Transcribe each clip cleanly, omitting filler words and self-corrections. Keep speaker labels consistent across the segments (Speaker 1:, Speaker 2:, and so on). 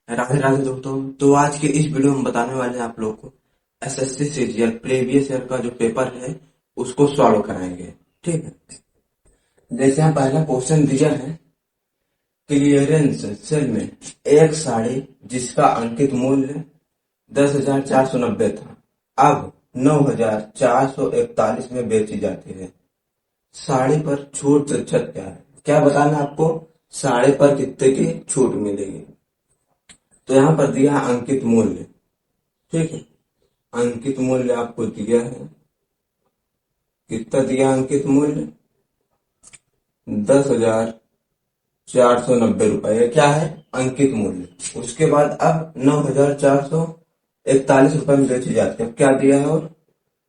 Speaker 1: राधे राधे दोस्तों। तो आज के इस वीडियो में बताने वाले हैं आप लोग को एसएससी सीजीएल प्रीवियस ईयर का जो पेपर है उसको सॉल्व कराएंगे। ठीक है, जैसे यहाँ पहला क्वेश्चन दिया है, क्लियरेंस सेल में एक साड़ी जिसका अंकित मूल्य 10,490 था, अब 9,441 में बेची जाती है। साड़ी पर छूट प्रतिशत क्या है? क्या बताना है आपको? साड़ी पर कितने की छूट मिलेगी? तो यहाँ पर दिया है अंकित मूल्य। ठीक है, अंकित मूल्य आपको दिया है, कितना दिया अंकित मूल्य? 10,490 रुपए। ये क्या है? अंकित मूल्य। उसके बाद अब 9,441 रुपए में बेची जाती है। अब क्या दिया है? और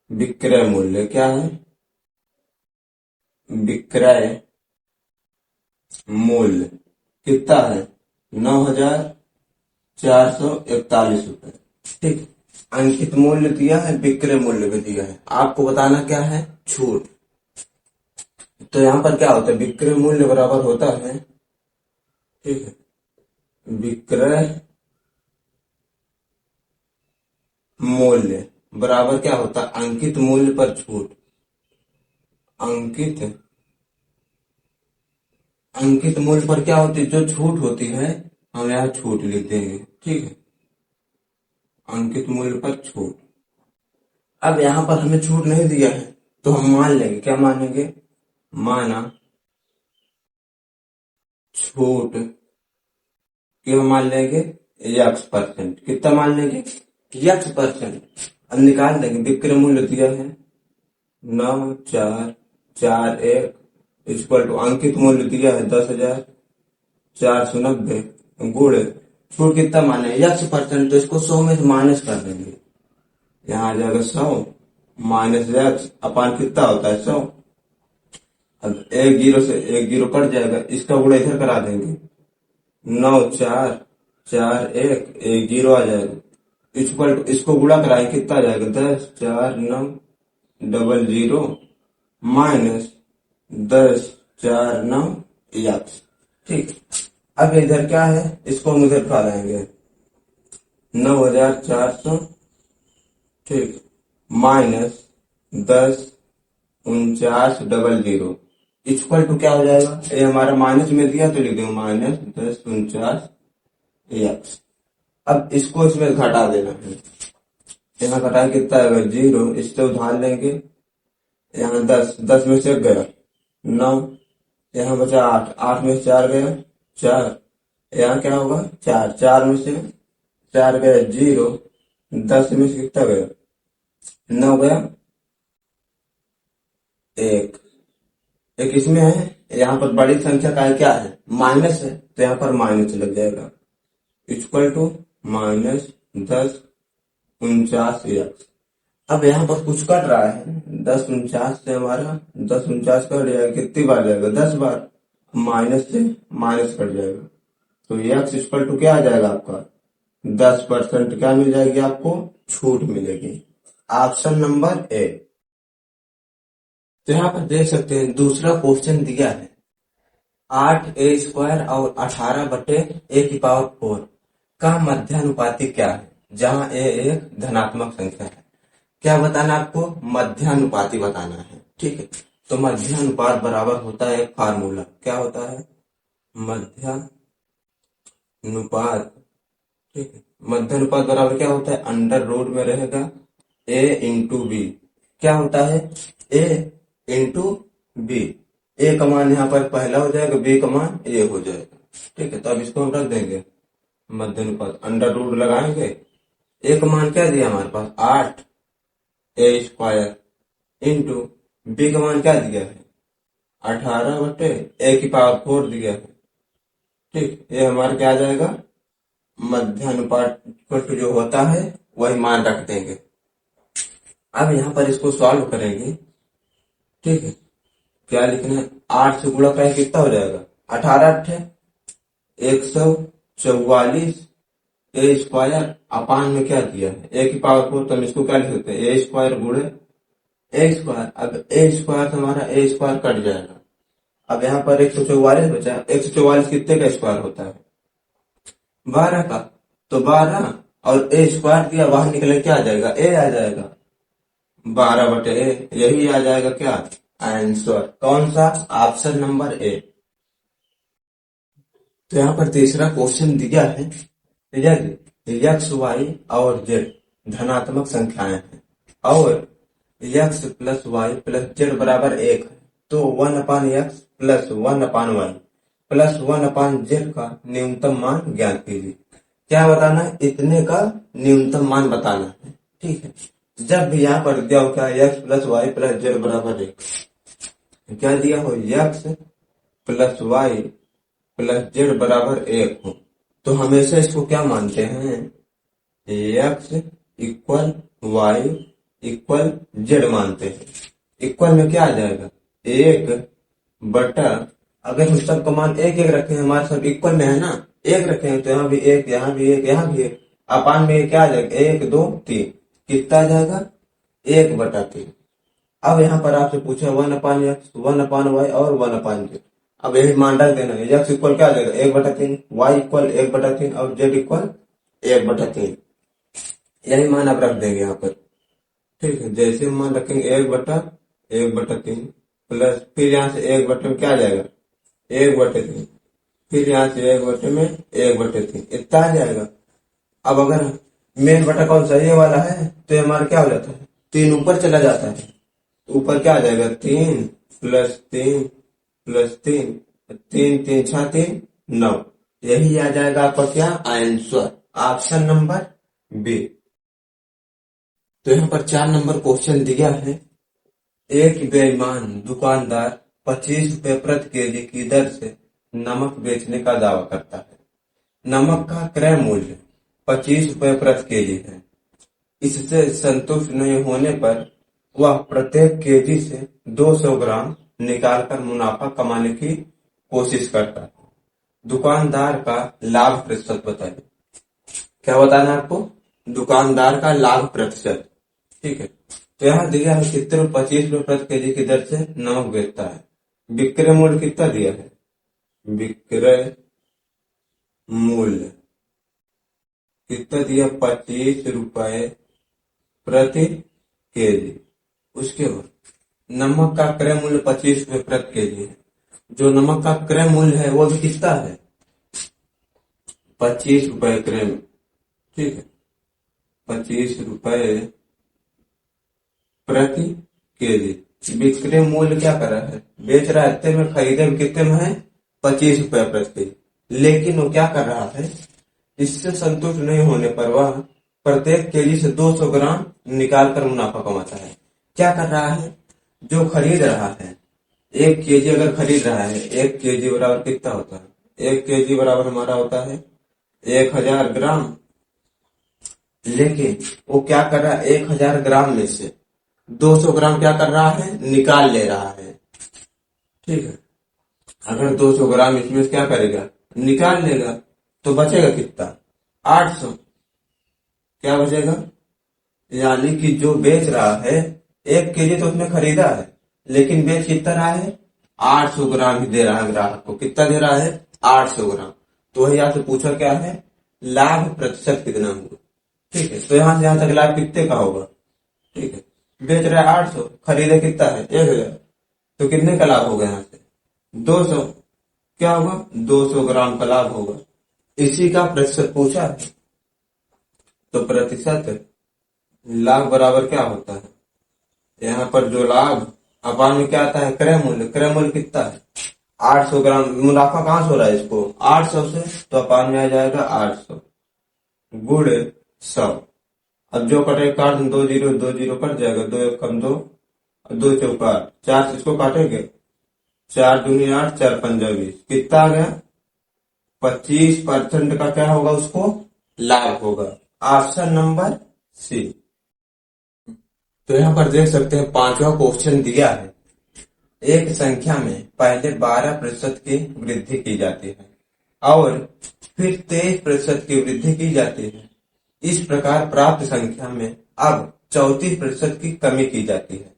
Speaker 1: विक्रय मूल्य क्या है? विक्रय मूल्य कितना है? 9,441 रुपए। ठीक, अंकित मूल्य दिया है, विक्रय मूल्य भी दिया है। आपको बताना क्या है? छूट। तो यहाँ पर क्या होता है? विक्रय मूल्य बराबर होता है, ठीक है, विक्रय मूल्य बराबर क्या होता है? अंकित मूल्य पर छूट। अंकित अंकित मूल्य पर क्या होती है? जो छूट होती है हम यहाँ छूट लिख देंगे। ठीक है, अंकित मूल्य पर छूट। अब यहाँ पर हमें छूट नहीं दिया है तो हम मान लेंगे। क्या मानेंगे? माना छूट क्यों मान लेंगे? X%। कितना मान लेंगे? X%। अब निकाल देंगे। विक्रय मूल्य दिया है 9,441 इक्वल टू अंकित मूल्य दिया है 10,490 गुणे छूट कितना माने? X%। तो इसको 100 में से माइनस कर देंगे। यहाँ आ जाएगा 100 माइनस X अपान कितना होता है? 100। अब एक जीरो से एक जीरो कट जाएगा, इसका गुणा इधर करा देंगे। 9,441 एक जीरो आ जाएगा, इक्वल टू इसको गुणा कराएं, कितना आ जाएगा? 10,4,9 माइनस 10,4,9 ठीक। अब इधर क्या है? इसको हम इधर उठा लाएंगे। 9,400 ठीक माइनस 10,49,00 इक्वल टू क्या हो जाएगा? ये हमारा माइनस में दिया तो लिख देंगे माइनस 10,49 अब इसको इसमें घटा देना है। यहाँ घटाए कितना आएगा? 0। इससे उधार लेंगे। यहाँ 10, 10 में से गया 9, यहाँ बचा 8, 8 में से 4 गया 4, यहाँ क्या होगा? 4, 4 में से 4 गया 0, 10 में से कितना गया? 9 गया 1, एक इसमें है। यहाँ पर बड़ी संख्या का है, क्या है? माइनस है, तो यहाँ पर माइनस लग जाएगा इक्वल टू माइनस 10,49 अब यहाँ पर कुछ कट रहा है। 10,49 से हमारा 10,49 कट जाएगा, कितनी बार जाएगा? 10 बार। माइनस से माइनस कट जाएगा, तो x इक्वल टू क्या आ जाएगा आपका? 10% क्या मिल जाएगी आपको? छूट मिलेगी। Option number A. तो यहाँ पर देख सकते हैं दूसरा क्वेश्चन दिया है, 8a² और 18/a⁴ का मध्यानुपाती क्या है, जहां a एक धनात्मक संख्या है। क्या बताना आपको? मध्यानुपाती बताना है। ठीक है, तो मध्यानुपात बराबर होता है एक फार्मूला। क्या होता है? मध्यानुपात। ठीक है, मध्यानुपात बराबर क्या होता है? अंडर रूट में रहेगा a इंटू बी। क्या होता है? a into B. ए का मान यहाँ पर पहला हो जाएगा, बी का मान ए हो जाएगा। ठीक है, तो अब इसको हम रख देंगे मध्यानुपात, अंडर रूट लगाएंगे। ए का मान क्या दिया हमारे पास? 8a² इंटू बी का मान क्या दिया है? 18/a⁴ दिया है। ठीक, ये हमारा क्या आ जाएगा? मध्यानुपात जो होता है वही मान रख देंगे। अब यहाँ पर इसको सॉल्व करेंगे। ठीक है, क्या लिखना है? 8 से गुणा करें कितना हो जाएगा? 18 144 a² अपान में क्या दिया है? a⁴ तो हम इसको क्या लिख सकते हैं? a² गुणे a²। अब a² से हमारा a² कट जाएगा। अब यहाँ पर 144 बचा। 144 कितने का स्क्वायर होता है? 12 का। तो 12 और ए स्क्वायर दिया, बाहर निकले क्या आ जाएगा, ए आ जाएगा, 12/a, यही आ जाएगा क्या आंसर। कौन सा, ऑप्शन नंबर ए। तो यहाँ पर तीसरा क्वेश्चन दिया है, यदि एक्स वाई और जेड धनात्मक संख्याएं हैं और X plus Y plus Z बराबर 1 है, तो 1/x plus 1/y plus 1/z का न्यूनतम मान ज्ञात कीजिए। क्या बताना है, इतने का न्यूनतम मान बताना है। ठीक है, जब भी यहाँ पर दिया हो क्या, X plus Y plus Z बराबर 1, क्या दिया हो, X plus Y plus Z बराबर 1 हो, तो हमेशा इसको क्या मानते हैं, X equal Y equal Z मानते हैं। इक्वल में क्या आ जाएगा, 1/, अगर हम सबका मान एक एक रखे हैं, हमारे सब इक्वल में है ना, एक रखे हैं, तो यहाँ भी एक, यहाँ भी एक, यहाँ भी एक, अपान में क्या आ जाएगा, 1 2 3, कितना आ जाएगा, 1/3। अब यहाँ पर आपसे पूछा 1/x 1/y और 1/z, अब यही मान डाल देना है, एक्स इक्वल क्या आ जाएगा, 1/3, वाई इक्वल 1/3 और जेड इक्वल 1/3, यही मान आप रख देंगे यहाँ पर। ठीक है, जैसे मान रखेंगे 1/1/3 प्लस, फिर यहाँ से 1/, में क्या आ जाएगा, 1/3, फिर यहाँ से 1/1/3, इतना आ जाएगा। अब अगर मेन बटा कौन सा, ये वाला है, तो हमारा क्या हो जाता है, 3 ऊपर चला जाता है, ऊपर क्या आ जाएगा, 3 प्लस 3 प्लस 3, 3 3 6 3 9, यही आ जाएगा आपका क्या आंसर, ऑप्शन नंबर बी। तो यहाँ पर 4 नंबर क्वेश्चन दिया है, एक बेईमान दुकानदार 25 रुपए प्रति केजी की दर से नमक बेचने का दावा करता है। नमक का क्रय मूल्य 25 रुपए प्रति केजी है। इससे संतुष्ट नहीं होने पर वह प्रत्येक केजी से 200 ग्राम निकालकर मुनाफा कमाने की कोशिश करता है। दुकानदार का लाभ प्रतिशत बताइए। क्या बताना है आपको, दुकानदार का लाभ प्रतिशत। ठीक है, तो यहाँ दिया है कितने, 25 रुपए प्रति केजी की दर से नमक बेचता है। विक्रय मूल्य कितना दिया है, विक्रय मूल्य कितना दिया, 25 रुपए प्रति केजी। उसके बाद नमक का क्रय मूल्य 25 रुपए प्रति केजी है। जो नमक का क्रय मूल्य है वो भी कितना है, 25 रुपए क्रय। ठीक है, 25 रुपए प्रति केजी। विक्रय मूल्य क्या कर रहा है, बेच रहा है इतने में, खरीदे कितने में है, 25 रुपए प्रति केजी। लेकिन वो क्या कर रहा है, इससे संतुष्ट नहीं होने पर वह प्रत्येक केजी से 200 ग्राम निकालकर मुनाफा कमाता है। क्या कर रहा है, जो खरीद रहा है, 1 केजी अगर खरीद रहा है, 1 केजी बराबर कितना होता है, 1 केजी बराबर हमारा होता है 1000 ग्राम। लेकिन वो क्या कर रहा है, 1000 ग्राम में से 200 ग्राम क्या कर रहा है, निकाल ले रहा है। ठीक है, अगर 200 ग्राम इसमें से क्या करेगा, निकाल लेगा, तो बचेगा कितना, 800। क्या बचेगा, यानी कि जो बेच रहा है 1 केजी तो उसने खरीदा है, लेकिन बेच कितना रहा है, 800 ग्राम ही दे रहा है ग्राहक को। कितना दे रहा है, 800 ग्राम। तो वही आपसे पूछा क्या है, लाभ प्रतिशत कितना होगा। ठीक है, तो यहां से यहां तक लाभ कितने का होगा। ठीक है, बेच रहा है 800, खरीदे कितना है 1000, तो कितने का लाभ होगा, यहाँ से 200, क्या होगा 200 ग्राम का लाभ होगा। इसी का प्रतिशत पूछा है, तो प्रतिशत लाभ बराबर क्या होता है, यहाँ पर जो लाभ अपान में क्या आता है, क्रय मूल्य। क्रय मूल्य कितना है, 800 ग्राम। मुनाफा कहां से हो रहा है इसको, 800 से, तो अपान में आ जाएगा 800 गुणे 100। अब जो कटे काट 2 जीरो 2 जीरो कट जाएगा, 2 1 कम 2, 2 चौका 4 से इसको काटेंगे, 4 दूनी 8, 4 पंजा 20, कितना आ गया, 25% का क्या होगा, उसको लाभ होगा। Option number C. तो यहाँ पर देख सकते हैं 5वां क्वेश्चन दिया है, एक संख्या में पहले 12% की वृद्धि की जाती है और फिर 23% की वृद्धि की जाती है। इस प्रकार प्राप्त संख्या में अब 34% की कमी की जाती है।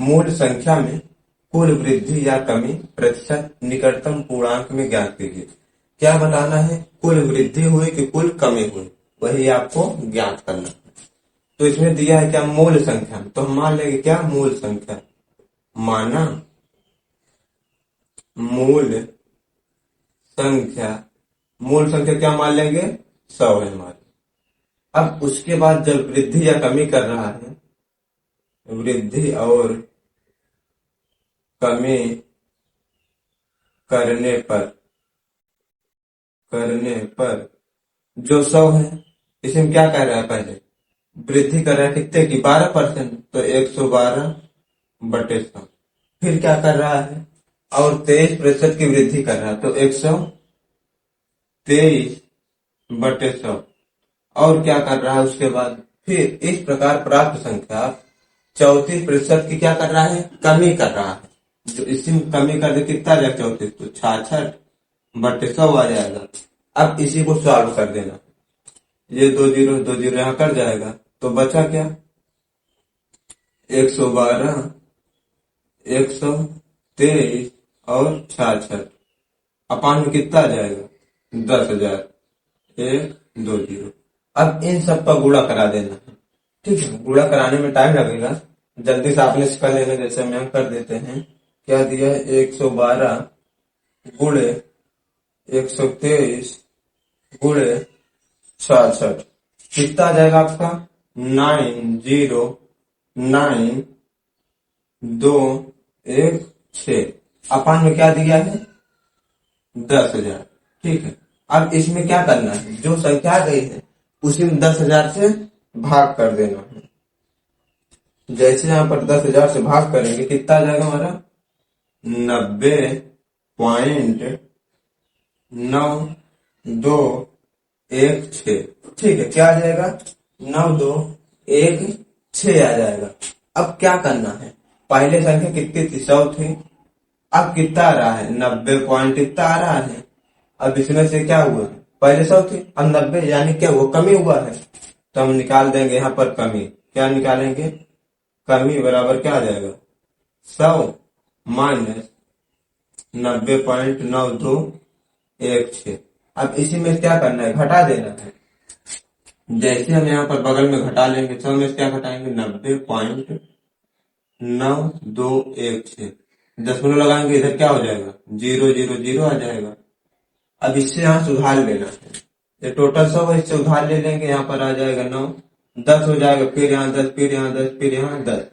Speaker 1: मूल संख्या में कुल वृद्धि या कमी प्रतिशत निकटतम पूर्णांक में ज्ञात कीजिए। क्या बताना है, कुल वृद्धि हुई कि कुल कमी हुई। वही आपको ज्ञात करना है। तो इसमें दिया है क्या, मूल संख्या, तो हम मान लेंगे क्या, मूल संख्या, माना मूल संख्या, मूल संख्या क्या मान लेंगे, 100 है हमारी। अब उसके बाद जब वृद्धि या कमी कर रहा है, वृद्धि और कमी करने पर जो 100 है, इसमें क्या कर रहा है, पहले वृद्धि कर रहा है कितने की, 12%, तो 112/100। फिर क्या कर रहा है, और 23% की वृद्धि कर रहा है, तो 123/100। और क्या कर रहा है उसके बाद, फिर इस प्रकार प्राप्त संख्या 34% की क्या कर रहा है, कमी कर रहा है। जो इसमें कमी कर दे कितना आ जाएगा, 34, तो 66/100 आ जाएगा। अब इसी को सॉल्व कर देना, ये 2 जीरो यहाँ कर जाएगा, तो बचा क्या, 112, 123 और 66, अपान में कितना आ जाएगा, 10,000, 1 2 0। अब इन सब का गुणा करा देना है, ठीक है। गुणा कराने में टाइम लगेगा, जल्दी से आपने कर लेना, जैसे हम कर देते हैं। क्या दिया है, 112 गुणे 123 गुणे 66, कितना आ जाएगा आपका, 909216। अपान में क्या दिया है, 10,000, ठीक है। अब इसमें क्या करना है, जो संख्या गई है उसी में 10,000 से भाग कर देना है। जैसे यहाँ पर 10,000 से भाग करेंगे, कितना आ जाएगा हमारा, 90.9216, ठीक है। क्या आ जाएगा, 9216 आ जाएगा। अब क्या करना है, पहले संख्या कितनी थी, 100 थी, अब कितना आ रहा है, 90 पॉइंट इतना आ रहा है। अब इसमें से क्या हुआ, पहले 100 थी, अब 90, यानी क्या हुआ, कमी हुआ है। तो हम निकाल देंगे यहाँ पर कमी, क्या निकालेंगे, कमी बराबर क्या आ जाएगा, 100 माइनस 90.9216। अब इसी में क्या करना है, घटा देना है। जैसे हम यहाँ पर बगल में घटा लेंगे, 100 में से क्या घटाएंगे, 90.9216, दशमलव लगाएंगे, इधर क्या हो जाएगा, 000 आ जाएगा। अब इससे यहाँ से उधार लेना है, ये टोटल 100 है, इससे उधार ले लेंगे, यहाँ पर आ जाएगा 9, 10 हो जाएगा, फिर यहाँ 10, फिर यहाँ 10, फिर यहाँ 10,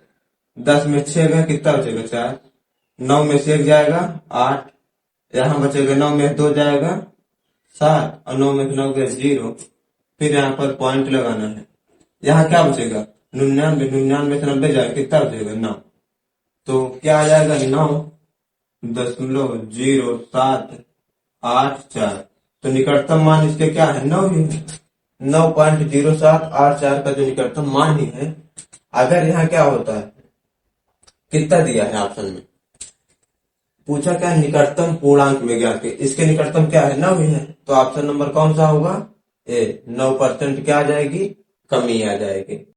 Speaker 1: 10 में 6 गया, कितना बचेगा, 4, 9 में से 1 जाएगा 8, यहाँ बचेगा 9 में 2 जाएगा 7, और 9 में 9 गया 0। फिर यहाँ पर पॉइंट लगाना है, यहाँ क्या बचेगा, 99, 99 से 90 जाएगा, कितना बचेगा, 9। तो क्या आ जाएगा, 9.0784। तो निकटतम मान इसके क्या है, 9 ही है, 9.0784 का जो निकटतम मान ही है। अगर यहाँ क्या होता है, कितना दिया है ऑप्शन में, पूछा क्या, निकटतम पूर्णांक में ज्ञात के, इसके निकटतम क्या है, 9 ही है। तो ऑप्शन नंबर कौन सा होगा, ए, 9% क्या आ जाएगी, कमी आ जाएगी।